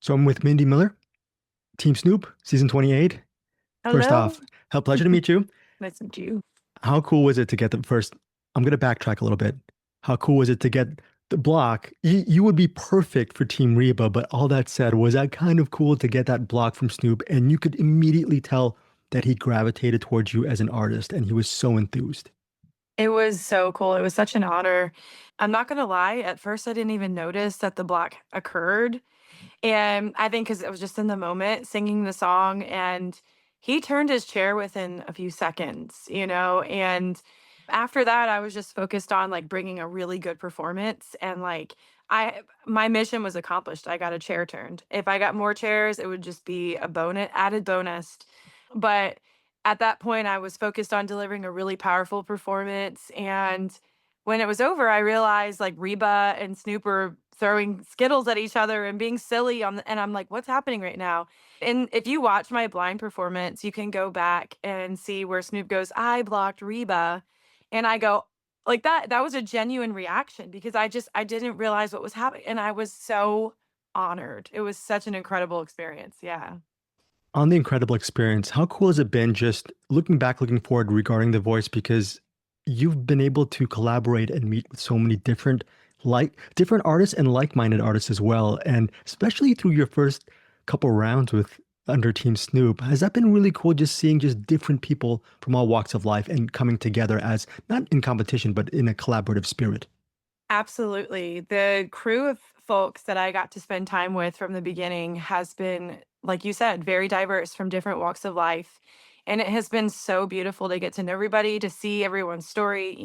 So I'm with Mindy Miller, Team Snoop, season 28. First Hello. off, how pleasure to meet you. Nice to meet you. How cool was it to get the first? I'm going to backtrack a little bit. How cool was it to get the block? You would be perfect for Team Reba, but all that said, was that kind of cool to get that block from Snoop? And you could immediately tell that he gravitated towards you as an artist and he was so enthused. It was so cool. It was such an honor. I'm not gonna lie, at first I didn't even notice that the block occurred. And I think because I was just in the moment singing the song, and he turned his chair within a few seconds, and after that, I was just focused on, like, bringing a really good performance, and, like, I my mission was accomplished. I got a chair turned. If I got more chairs, it would just be a added bonus, but at that point, I was focused on delivering a really powerful performance, and when it was over, I realized, like, Reba and Snoop were throwing Skittles at each other and being silly and I'm like, "What's happening right now?" And if you watch my blind performance, you can go back and see where Snoop goes, "I blocked Reba," and I go like, that was a genuine reaction because I didn't realize what was happening, and I was so honored. It was such an incredible experience, yeah. On the incredible experience, how cool has it been just looking back, looking forward regarding The Voice? Because you've been able to collaborate and meet with so many different artists and like-minded artists as well. And especially through your first couple rounds with under Team Snoop, has that been really cool just seeing just different people from all walks of life and coming together as not in competition, but in a collaborative spirit? Absolutely. The crew of folks that I got to spend time with from the beginning has been, like you said, very diverse from different walks of life. And it has been so beautiful to get to know everybody, to see everyone's story.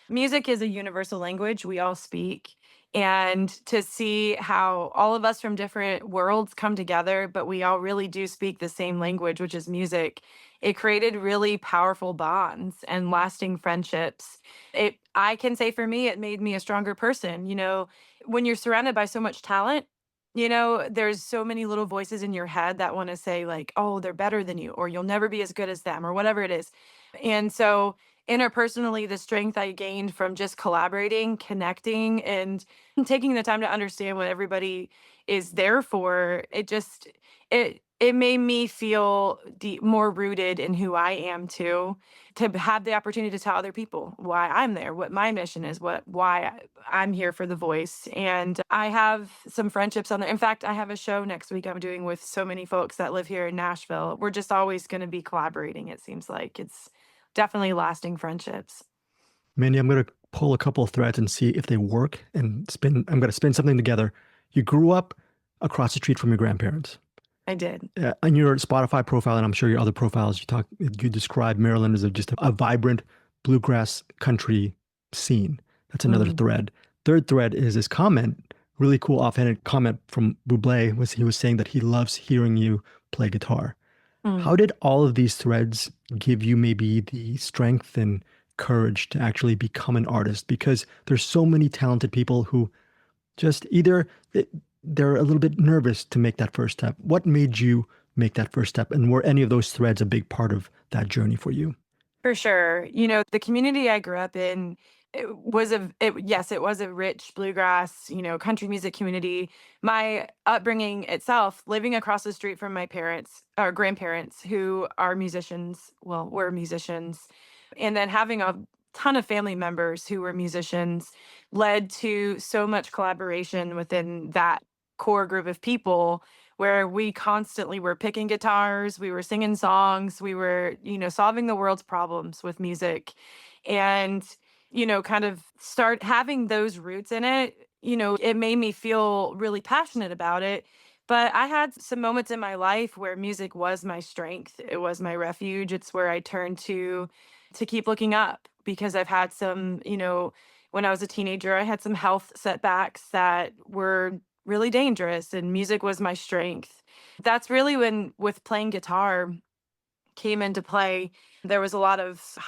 Music is a universal language we all speak. And to see how all of us from different worlds come together, but we all really do speak the same language, which is music. It created really powerful bonds and lasting friendships. I can say for me, it made me a stronger person. When you're surrounded by so much talent, there's so many little voices in your head that want to say, like, oh, they're better than you, or you'll never be as good as them, or whatever it is. And so, interpersonally, the strength I gained from just collaborating, connecting, and taking the time to understand what everybody is there for, it made me feel more rooted in who I am too, to have the opportunity to tell other people why I'm there, what my mission is, I'm here for The Voice. And I have some friendships on there. In fact, I have a show next week I'm doing with so many folks that live here in Nashville. We're just always going to be collaborating, it seems like. It's definitely lasting friendships. Mandy, I'm going to pull a couple of threads and see if they work and I'm going to spin something together. You grew up across the street from your grandparents. I did. On your Spotify profile, and I'm sure your other profiles, you describe Maryland as just a vibrant bluegrass country scene. That's another Mm, thread. Third thread is this comment, really cool offhanded comment from Buble, was he was saying that he loves hearing you play guitar. mm. How did all of these threads give you maybe the strength and courage to actually become an artist? Because there's so many talented people who just either they're a little bit nervous to make that first step. What made you make that first step? And were any of those threads a big part of that journey for you? For sure. The community I grew up in, yes, it was a rich bluegrass, country music community. My upbringing itself, living across the street from my parents or grandparents who are musicians, well, were musicians, and then having a ton of family members who were musicians led to so much collaboration within that core group of people where we constantly were picking guitars, we were singing songs, we were, solving the world's problems with music. And, kind of start having those roots in it, it made me feel really passionate about it. But I had some moments in my life where music was my strength. It was my refuge. It's where I turned to keep looking up because I've had some, when I was a teenager, I had some health setbacks that were really dangerous, and music was my strength. That's really when, with playing guitar, came into play. There was a lot of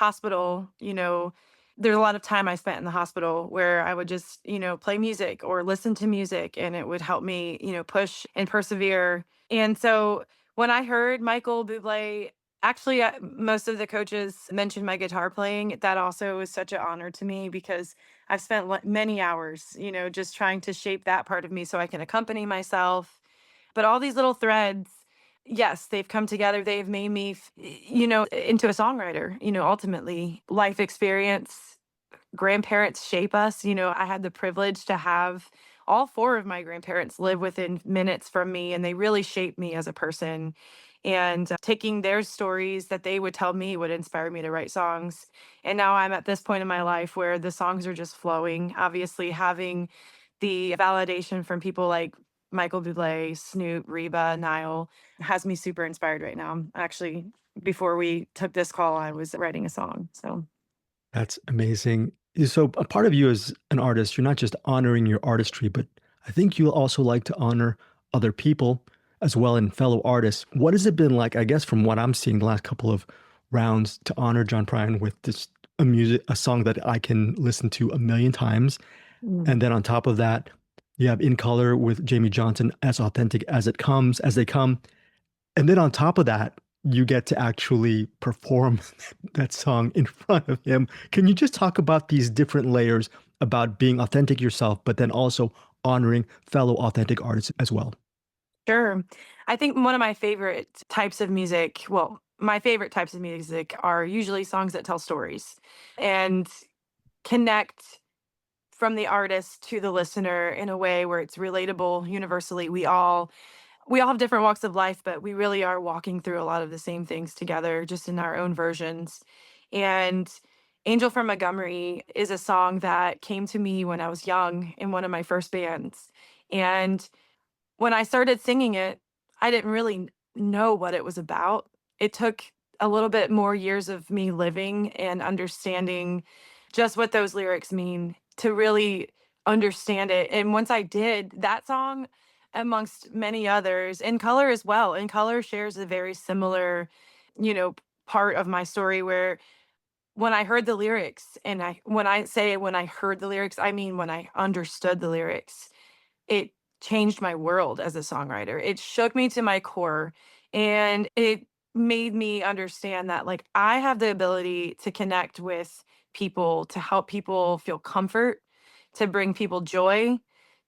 there's a lot of time I spent in the hospital where I would just, play music or listen to music, and it would help me, push and persevere. And so when I heard Michael Bublé, actually, most of the coaches mentioned my guitar playing. That also was such an honor to me because I've spent many hours, just trying to shape that part of me so I can accompany myself. But all these little threads, yes, they've come together. They've made me, into a songwriter, ultimately. Life experience, grandparents shape us. I had the privilege to have all four of my grandparents live within minutes from me, and they really shaped me as a person. And taking their stories that they would tell me would inspire me to write songs. And now I'm at this point in my life where the songs are just flowing. Obviously, having the validation from people like Michael Bublé, Snoop, Reba, Nile has me super inspired right now. Actually, before we took this call, I was writing a song. So. That's amazing. So, a part of you as an artist, you're not just honoring your artistry, but I think you also like to honor other people as well and fellow artists. What has it been like, I guess, from what I'm seeing the last couple of rounds to honor John Prine with this a song that I can listen to a million times? And then on top of that, you have In Color with Jamie Johnson, as authentic as it comes, as they come. And then on top of that, you get to actually perform that song in front of him. Can you just talk about these different layers about being authentic yourself, but then also honoring fellow authentic artists as well? Sure. I think one of my favorite types of music, well, my favorite types of music are usually songs that tell stories and connect from the artist to the listener in a way where it's relatable universally. We all have different walks of life, but we really are walking through a lot of the same things together, just in our own versions. And Angel from Montgomery is a song that came to me when I was young in one of my first bands. And when I started singing it, I didn't really know what it was about. It took a little bit more years of me living and understanding just what those lyrics mean to really understand it. And once I did, that song, amongst many others, In Color as well. In Color shares a very similar, you know, part of my story where when I heard the lyrics, and when I heard the lyrics, I mean when I understood the lyrics, it changed my world as a songwriter. It shook me to my core, and it made me understand that, like, I have the ability to connect with people, to help people feel comfort, to bring people joy,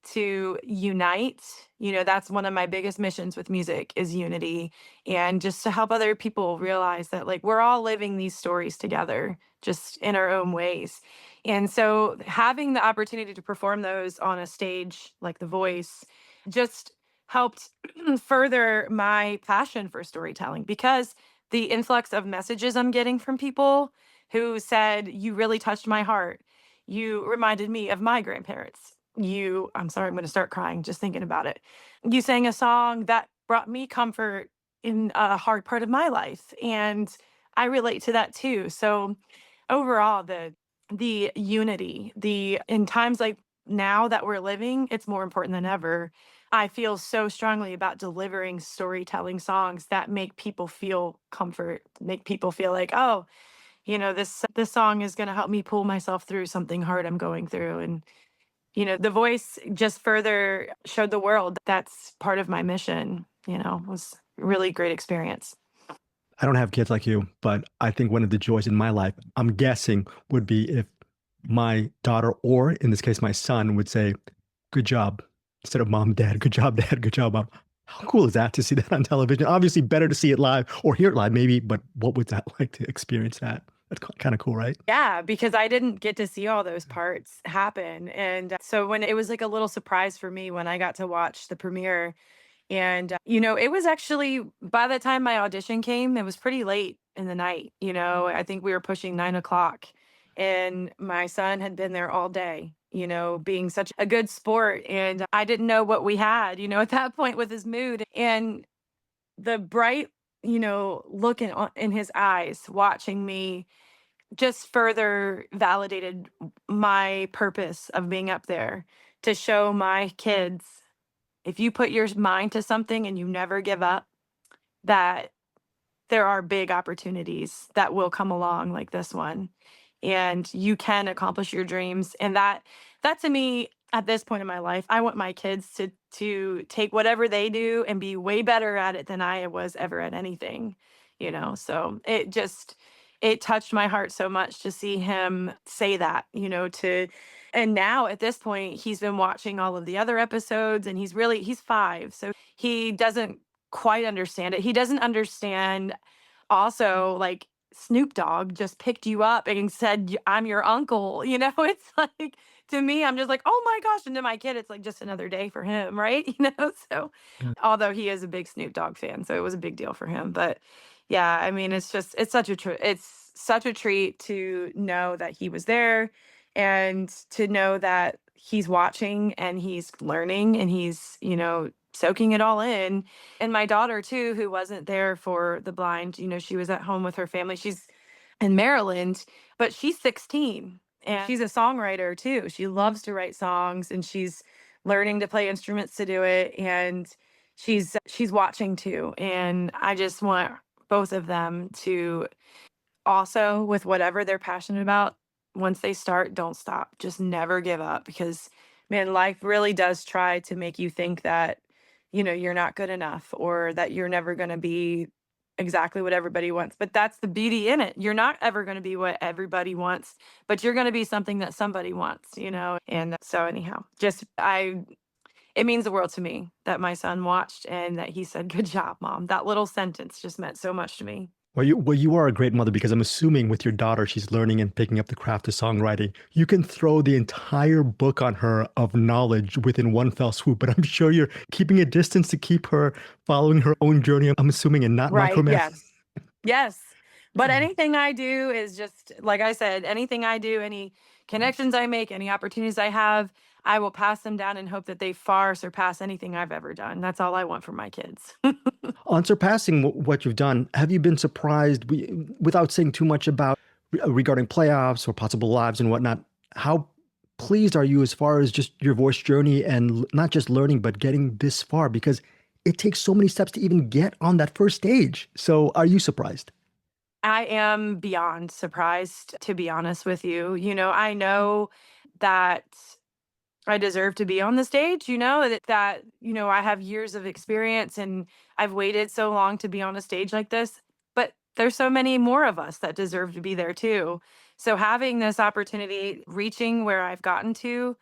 to unite. That's one of my biggest missions with music is unity, and just to help other people realize that, like, we're all living these stories together, just in our own ways. And so having the opportunity to perform those on a stage like The Voice just helped further my passion for storytelling, because the influx of messages I'm getting from people who said, "You really touched my heart. You reminded me of my grandparents. I'm sorry, I'm going to start crying just thinking about it. You sang a song that brought me comfort in a hard part of my life." And I relate to that too. So overall, the unity, the in times like now that we're living, it's more important than ever. I feel so strongly about delivering storytelling songs that make people feel comfort, make people feel like, oh, this song is going to help me pull myself through something hard I'm going through. And The Voice just further showed the world that's part of my mission. It was a really great experience. I don't have kids like you, but I think one of the joys in my life, I'm guessing, would be if my daughter, or in this case, my son, would say, "Good job," instead of "Mom, Dad, good job, Dad, good job, Mom." How cool is that to see that on television? Obviously, better to see it live or hear it live, maybe, but what would that like to experience that? That's kind of cool, right? Yeah, because I didn't get to see all those parts happen. And so when it was like a little surprise for me when I got to watch the premiere, and it was actually, by the time my audition came, it was pretty late in the night. I think we were pushing 9 o'clock, and my son had been there all day, being such a good sport. And I didn't know what we had, at that point with his mood. And the bright, look in his eyes watching me just further validated my purpose of being up there, to show my kids, if you put your mind to something and you never give up, that there are big opportunities that will come along like this one, and you can accomplish your dreams. And that to me, at this point in my life, I want my kids to take whatever they do and be way better at it than I was ever at anything. So it touched my heart so much to see him say that, to And now at this point, he's been watching all of the other episodes and he's 5, so he doesn't quite understand it. He doesn't understand also, like, Snoop Dogg just picked you up and said, I'm your uncle." It's like, to me, I'm just like, oh my gosh. And to my kid, it's like just another day for him, right? So Yeah. although he is a big Snoop Dogg fan, so it was a big deal for him. But yeah, I mean, it's such a treat to know that he was there and to know that he's watching and he's learning and he's, soaking it all in. And my daughter too, who wasn't there for the blind, she was at home with her family. She's in Maryland, but she's 16 and she's a songwriter too. She loves to write songs and she's learning to play instruments to do it. And she's watching too. And I just want both of them to also, with whatever they're passionate about, once they start, don't stop. Just never give up because, man, life really does try to make you think that, you're not good enough or that you're never going to be exactly what everybody wants. But that's the beauty in it. You're not ever going to be what everybody wants, but you're going to be something that somebody wants. And so, anyhow, it means the world to me that my son watched and that he said, "Good job, mom." That little sentence just meant so much to me. Well, you are a great mother because I'm assuming with your daughter, she's learning and picking up the craft of songwriting. You can throw the entire book on her of knowledge within one fell swoop, but I'm sure you're keeping a distance to keep her following her own journey, I'm assuming, and not Right. micromanaging. Yes. Yes. But anything I do is just, like I said, anything I do, any connections I make, any opportunities I have, I will pass them down and hope that they far surpass anything I've ever done. That's all I want for my kids. On surpassing what you've done, have you been surprised, without saying too much about regarding playoffs or possible lives and whatnot? How pleased are you as far as just your voice journey and not just learning, but getting this far? Because it takes so many steps to even get on that first stage. So are you surprised? I am beyond surprised, to be honest with you. I know that I deserve to be on the stage, I have years of experience and I've waited so long to be on a stage like this, but there's so many more of us that deserve to be there too. So having this opportunity, reaching where I've gotten to,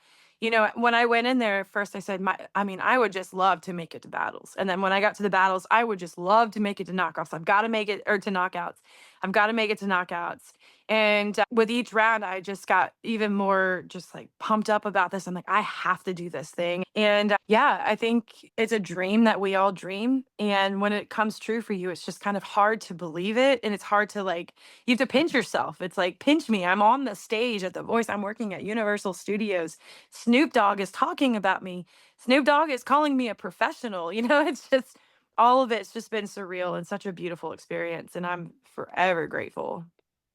when I went in there first, I said, I would just love to make it to battles. And then when I got to the battles, I would just love to make it to knockoffs. I've got to make it, or to knockouts. I've got to make it to knockouts. And with each round, I just got even more just like pumped up about this. I'm like, I have to do this thing. And yeah, I think it's a dream that we all dream. And when it comes true for you, it's just kind of hard to believe it. And it's hard to like, you have to pinch yourself. It's like, pinch me. I'm on the stage at The Voice. I'm working at Universal Studios. Snoop Dogg is talking about me. Snoop Dogg is calling me a professional. It's just all of it's just been surreal and such a beautiful experience. And I'm forever grateful.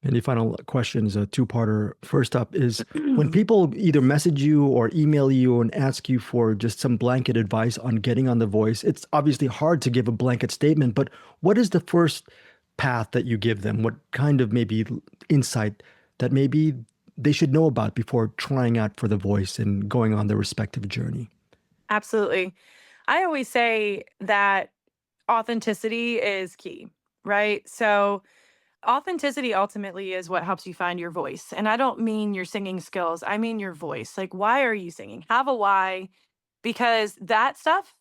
Any final questions? A two-parter. First up is when people either message you or email you and ask you for just some blanket advice on getting on The Voice, it's obviously hard to give a blanket statement, but what is the first path that you give them? What kind of maybe insight that maybe they should know about before trying out for The Voice and going on their respective journey? Absolutely. I always say that authenticity is key, right? So, authenticity ultimately is what helps you find your voice. And I don't mean your singing skills, I mean your voice. Like, why are you singing? Have a why, because that stuff,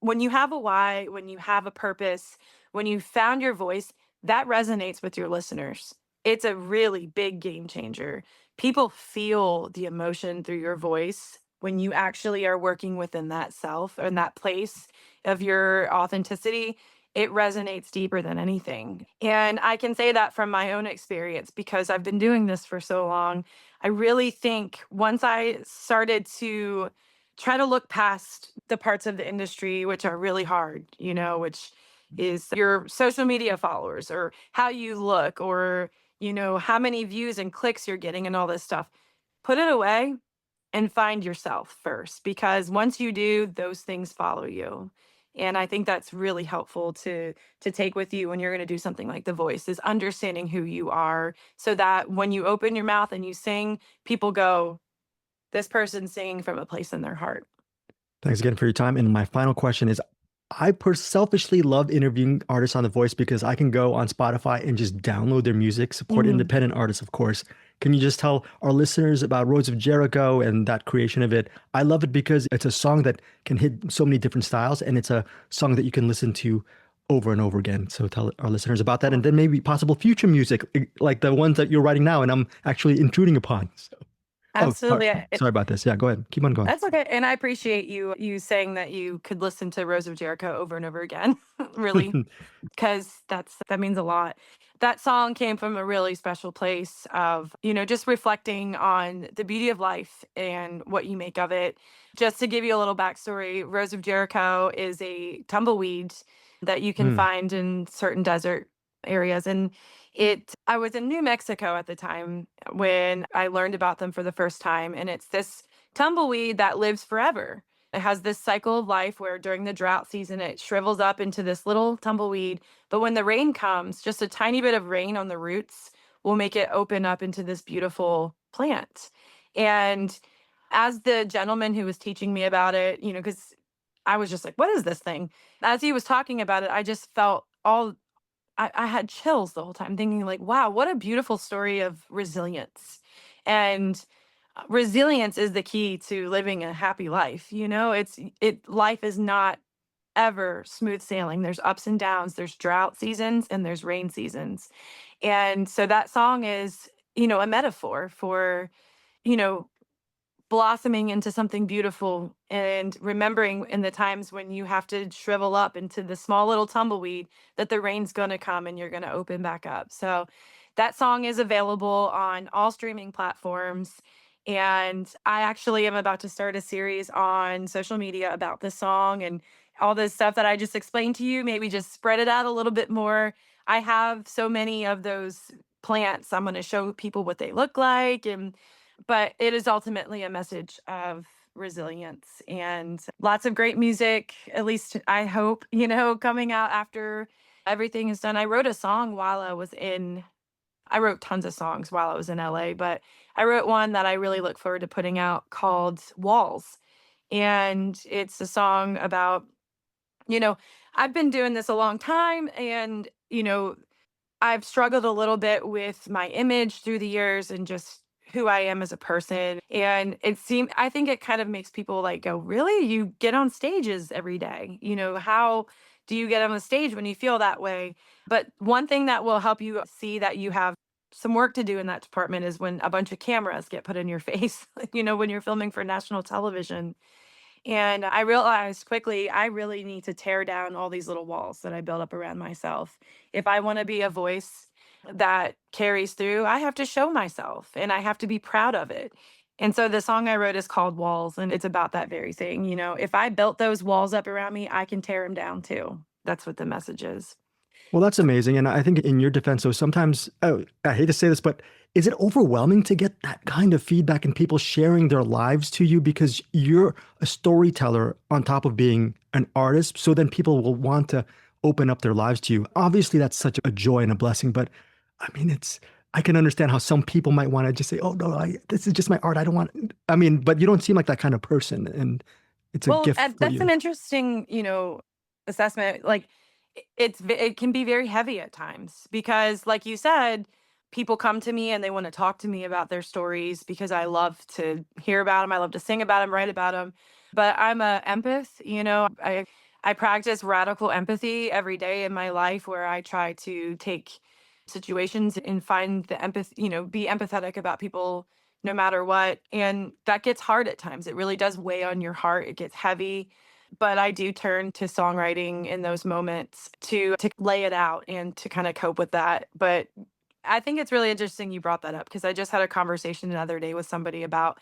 when you have a why, when you have a purpose, when you found your voice, that resonates with your listeners. It's a really big game changer. People feel the emotion through your voice when you actually are working within that self and that place of your authenticity. It resonates deeper than anything. And I can say that from my own experience because I've been doing this for so long. I really think once I started to try to look past the parts of the industry which are really hard, which is your social media followers or how you look or, how many views and clicks you're getting and all this stuff. Put it away and find yourself first because once you do, those things follow you. And I think that's really helpful to take with you when you're going to do something like The Voice is understanding who you are so that when you open your mouth and you sing, people go, this person's singing from a place in their heart. Thanks again for your time. And my final question is, selfishly love interviewing artists on The Voice because I can go on Spotify and just download their music, support Mhm. independent artists, of course. Can you just tell our listeners about Rose of Jericho and that creation of it? I love it because it's a song that can hit so many different styles, and it's a song that you can listen to over and over again. So tell our listeners about that, and then maybe possible future music like the ones that you're writing now, and I'm actually intruding upon. So, oh, sorry, Absolutely. sorry about this. Yeah, go ahead. Keep on going. That's okay, and I appreciate you saying that you could listen to Rose of Jericho over and over again, really, because that means a lot. That song came from a really special place of, just reflecting on the beauty of life and what you make of it. Just to give you a little backstory, Rose of Jericho is a tumbleweed that you can Mm, find in certain desert areas, and I was in New Mexico at the time when I learned about them for the first time, and it's this tumbleweed that lives forever. It has this cycle of life where during the drought season, it shrivels up into this little tumbleweed. But when the rain comes, just a tiny bit of rain on the roots will make it open up into this beautiful plant. And as the gentleman who was teaching me about it, because I was just like, what is this thing? As he was talking about it, I just felt I had chills the whole time thinking, like, wow, what a beautiful story of resilience. And resilience is the key to living a happy life. Life is not ever smooth sailing. There's ups and downs, there's drought seasons and there's rain seasons. And so that song is, a metaphor for, you know, blossoming into something beautiful and remembering in the times when you have to shrivel up into the small little tumbleweed that the rain's going to come and you're going to open back up. So that song is available on all streaming platforms. And I actually am about to start a series on social media about this song and all this stuff that I just explained to you. Maybe just spread it out a little bit more. I have so many of those plants. I'm going to show people what they look like, but it is ultimately a message of resilience and lots of great music, at least I hope, coming out after everything is done. I wrote tons of songs while I was in LA, but I wrote one that I really look forward to putting out called Walls. And it's a song about, you know, I've been doing this a long time and, I've struggled a little bit with my image through the years and just who I am as a person. And I think it kind of makes people like go, really? You get on stages every day. How do you get on the stage when you feel that way? But one thing that will help you see that you have some work to do in that department is when a bunch of cameras get put in your face, when you're filming for national television. And I realized quickly, I really need to tear down all these little walls that I built up around myself. If I want to be a voice that carries through, I have to show myself and I have to be proud of it. And so the song I wrote is called Walls, and it's about that very thing. If I built those walls up around me, I can tear them down too. That's what the message is. well, that's amazing. And I think in your defense, so sometimes, oh, I hate to say this, but is it overwhelming to get that kind of feedback and people sharing their lives to you because you're a storyteller on top of being an artist? So then people will want to open up their lives to you. Obviously, that's such a joy and a blessing. But I mean, I can understand how some people might want to just say, oh, no, this is just my art. I don't want, I mean, but you don't seem like that kind of person. And it's a Well, gift for that's an you. interesting, assessment. Like it can be very heavy at times because, like you said, people come to me and they want to talk to me about their stories because I love to hear about them. I love to sing about them, write about them. But I'm a empath. I practice radical empathy every day in my life, where I try to take situations and find the empathy. Be empathetic about people no matter what. And that gets hard at times. It really does weigh on your heart. It gets heavy. But I do turn to songwriting in those moments to lay it out and to kind of cope with that. But I think it's really interesting you brought that up because I just had a conversation the other day with somebody about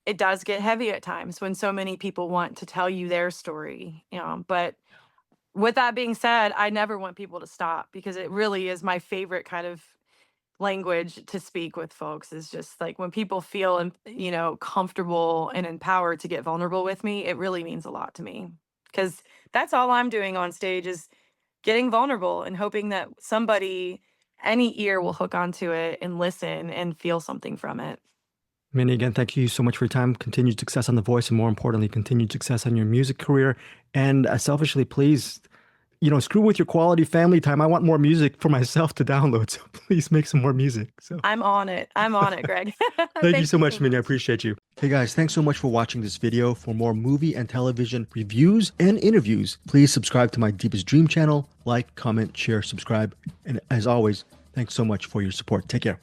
it does get heavy at times when so many people want to tell you their story. But with that being said, I never want people to stop because it really is my favorite kind of language to speak with folks is just like when people feel comfortable and empowered to get vulnerable with me, it really means a lot to me because that's all I'm doing on stage is getting vulnerable and hoping that somebody, any ear will hook onto it and listen and feel something from it. Minnie, again, thank you so much for your time. Continued success on The Voice, and more importantly, continued success on your music career. And selfishly, please screw with your quality family time. I want more music for myself to download. So please make some more music. So I'm on it. I'm on it, Greg. thank you Thank so you so much, Mindy. I much. appreciate you. Hey guys, thanks so much for watching this video. For more movie and television reviews and interviews, please subscribe to my Deepest Dream channel. Like, comment, share, subscribe. And as always, thanks so much for your support. Take care.